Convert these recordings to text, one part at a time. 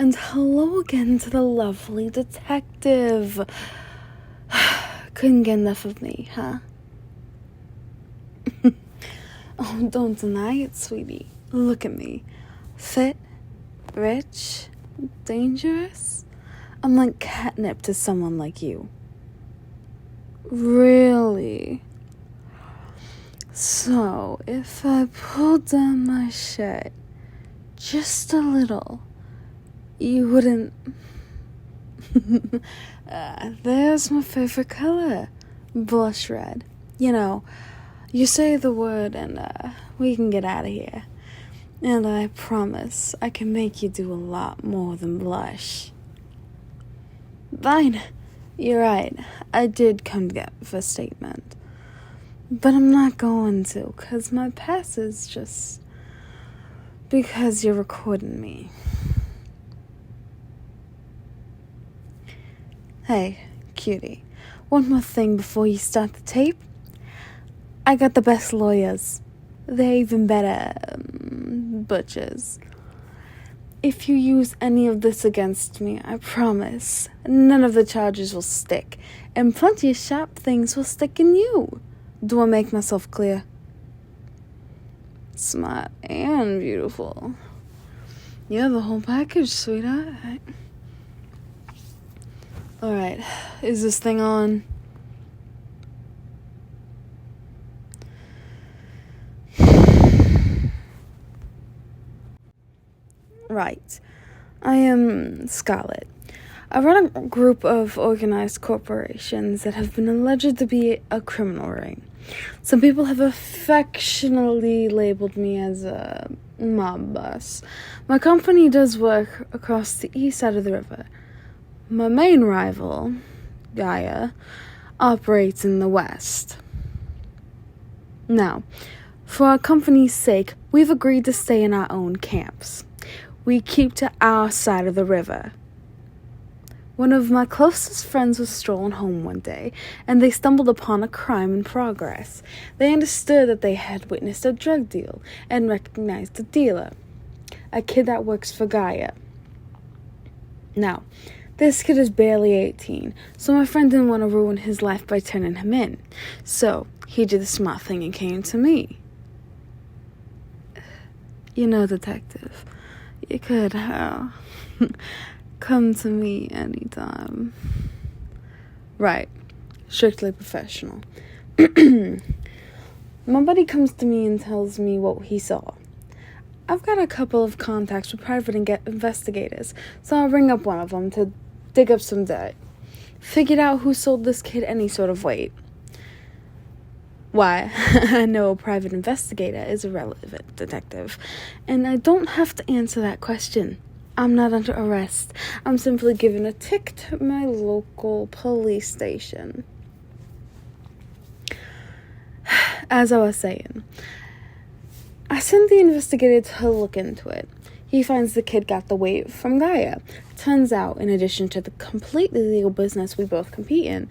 And hello again to the lovely detective. Couldn't get enough of me, huh? Oh, don't deny it, sweetie. Look at me. Fit, rich, dangerous. I'm like catnip to someone like you. Really? So, if I pull down my shirt just a little, you wouldn't... There's my favorite color. Blush red. You know, you say the word and we can get out of here. And I promise I can make you do a lot more than blush. Fine. You're right. I did come to get a statement. But I'm not going to, because my pass is just because you're recording me. Hey, cutie, one more thing before you start the tape. I got the best lawyers. They're even better butchers. If you use any of this against me, I promise, none of the charges will stick, and plenty of sharp things will stick in you. Do I make myself clear? Smart and beautiful. You're the whole package, sweetheart. Alright, is this thing on? Right. I am Scarlett. I run a group of organized corporations that have been alleged to be a criminal ring. Some people have affectionately labeled me as a mob boss. My company does work across the east side of the river. My main rival, Gaia, operates in the west. Now, for our company's sake, we've agreed to stay in our own camps. We keep to our side of the river. One of my closest friends was strolling home one day, and they stumbled upon a crime in progress. They understood that they had witnessed a drug deal and recognized the dealer, a kid that works for Gaia. Now, this kid is barely 18, so my friend didn't want to ruin his life by turning him in. So, he did the smart thing and came to me. You know, detective, you could come to me anytime. Right. Strictly professional. My buddy comes to me and tells me what he saw. I've got a couple of contacts with private investigators, so I'll ring up one of them to dig up some dirt. Figured out who sold this kid any sort of weight. Why, I know a private investigator is a relevant detective, and I don't have to answer that question. I'm not under arrest. I'm simply given a ticket to my local police station. As I was saying, I sent the investigator to look into it. He finds the kid got the weight from Gaia. Turns out, in addition to the completely legal business we both compete in,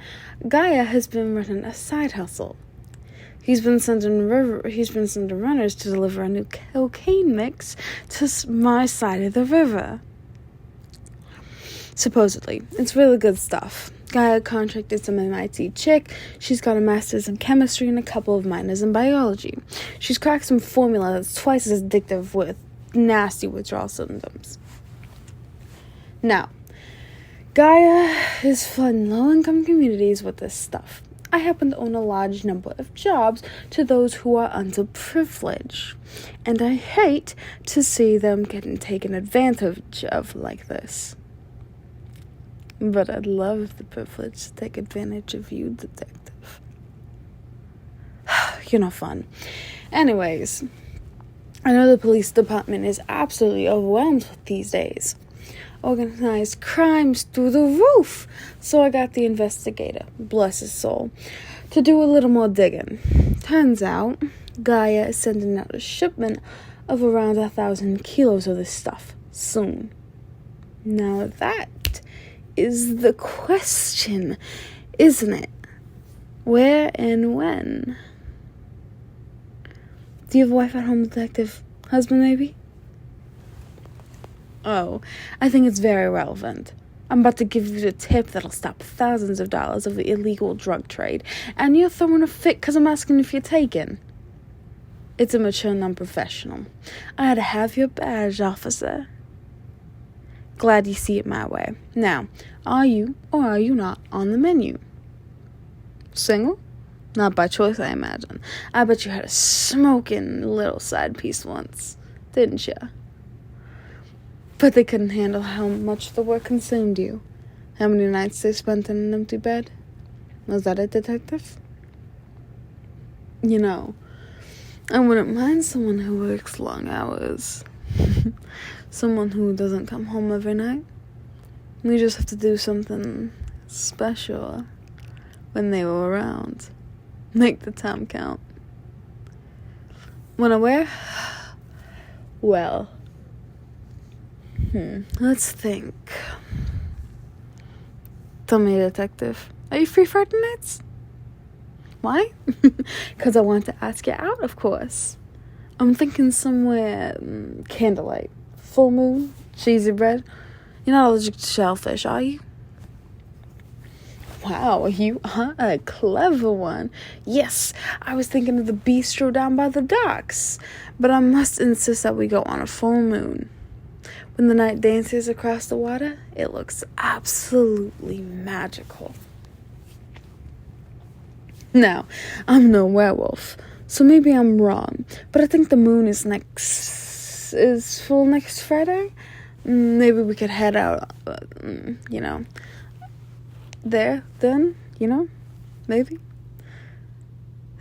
Gaia has been running a side hustle. He's been sending runners to deliver a new cocaine mix to my side of the river. Supposedly, it's really good stuff. Gaia contracted some MIT chick. She's got a master's in chemistry and a couple of minors in biology. She's cracked some formula that's twice as addictive with nasty withdrawal symptoms. Now, Gaia is flooding low-income communities with this stuff. I happen to own a large number of jobs to those who are underprivileged, and I hate to see them getting taken advantage of like this. But I'd love the privilege to take advantage of you, detective. You're no fun. Anyways, I know the police department is absolutely overwhelmed these days. Organized crimes through the roof. So I got the investigator, bless his soul, to do a little more digging. Turns out, Gaia is sending out a shipment of around 1,000 kilos of this stuff soon. Now that is the question, isn't it? Where and when? Do you have a wife at home, detective? Husband, maybe? Oh, I think it's very relevant. I'm about to give you the tip that'll stop thousands of dollars of the illegal drug trade, and you're throwing a fit because I'm asking if you're taken. It's immature and unprofessional. I had to have your badge, officer. Glad you see it my way. Now, are you or are you not on the menu? Single? Not by choice, I imagine. I bet you had a smoking little side piece once, didn't you? But they couldn't handle how much the work consumed you. How many nights they spent in an empty bed? Was that it, detective? You know, I wouldn't mind someone who works long hours. Someone who doesn't come home every night. We just have to do something special when they were around. Make the time count. Wanna wear? Well, let's think. Tell me, detective, are you free Friday nights? Why? Because I want to ask you out, of course. I'm thinking somewhere candlelight, full moon, cheesy bread. You're not allergic to shellfish, are you? Wow, you are a clever one. Yes, I was thinking of the bistro down by the docks. But I must insist that we go on a full moon. When the night dances across the water, it looks absolutely magical. Now, I'm no werewolf, so maybe I'm wrong. But I think the moon is full next Friday. Maybe we could head out, there, then, maybe.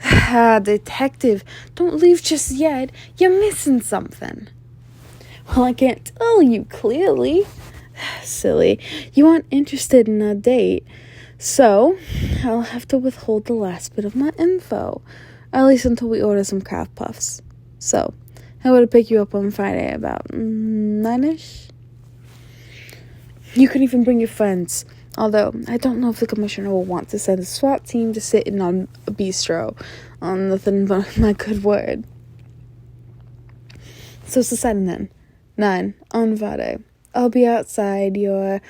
Detective, don't leave just yet. You're missing something. Well, I can't tell you clearly. Silly, you aren't interested in a date, so I'll have to withhold the last bit of my info, at least until we order some craft puffs. So, how would I pick you up on Friday about 9ish? You can even bring your friends. Although, I don't know if the commissioner will want to send a SWAT team to sit in on a bistro on nothing but my good word. So it's decided then. 9 on Friday. I'll be outside your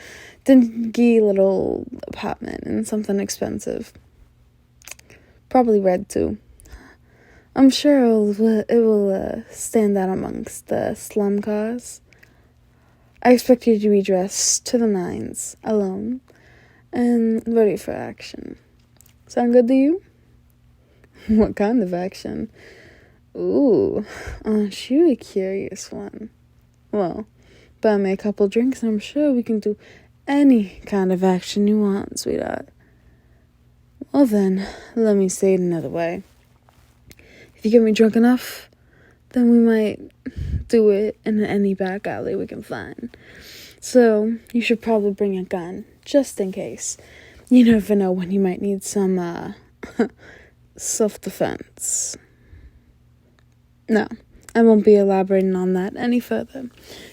dingy little apartment in something expensive. Probably red too. I'm sure it will stand out amongst the slum cars. I expect you to be dressed to the nines, alone, and ready for action. Sound good to you? What kind of action? Ooh, aren't you a curious one? Well, buy me a couple drinks and I'm sure we can do any kind of action you want, sweetheart. Well then, let me say it another way. If you get me drunk enough, then we might do it in any back alley we can find. So, you should probably bring a gun, just in case. You never know when you might need some, self-defense. No, I won't be elaborating on that any further.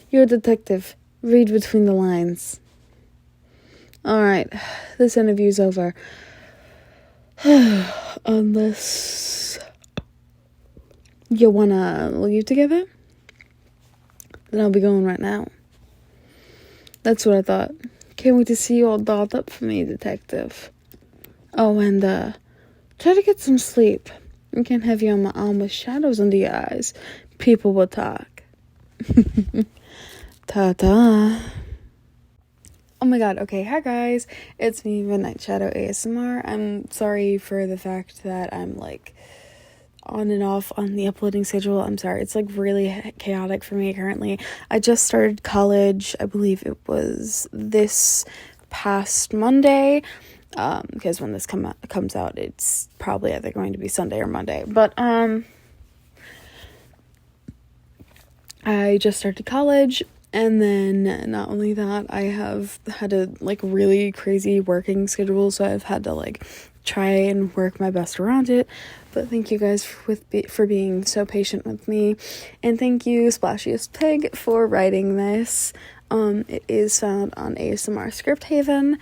You're a detective. Read between the lines. Alright, this interview's over. Unless you wanna leave together? Then I'll be going right now. That's what I thought. Can't wait to see you all dolled up for me, detective. Oh, and, try to get some sleep. I can't have you on my arm with shadows under your eyes. People will talk. Ta-ta. Oh my god, okay, hi guys. It's me, Midnight Shadow ASMR. I'm sorry for the fact that I'm, on and off on the uploading schedule. I'm sorry, it's, really chaotic for me currently. I just started college, I believe it was this past Monday, because when this comes out, it's probably either going to be Sunday or Monday, but, I just started college, and then not only that, I have had a, really crazy working schedule, so I've had to, try and work my best around it, but thank you guys for being so patient with me, and thank you, SplashiestPig, for writing this. It is found on ASMR Script Haven,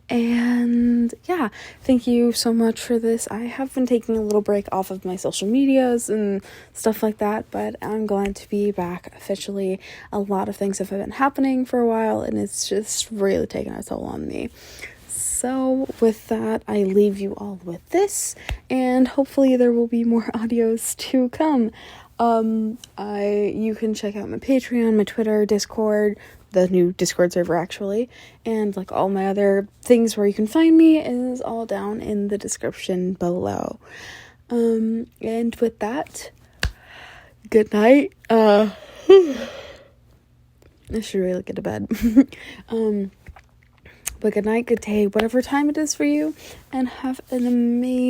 And yeah, thank you so much for this. I have been taking a little break off of my social medias and stuff like that, but I'm glad to be back officially. A lot of things have been happening for a while, and it's just really taken a toll on me. So with that, I leave you all with this, and hopefully there will be more audios to come. You can check out my Patreon, my Twitter, Discord, the new Discord server actually, and like all my other things where you can find me is all down in the description below. And with that, good night. I should really get to bed. But good night, good day, whatever time it is for you, and have an amazing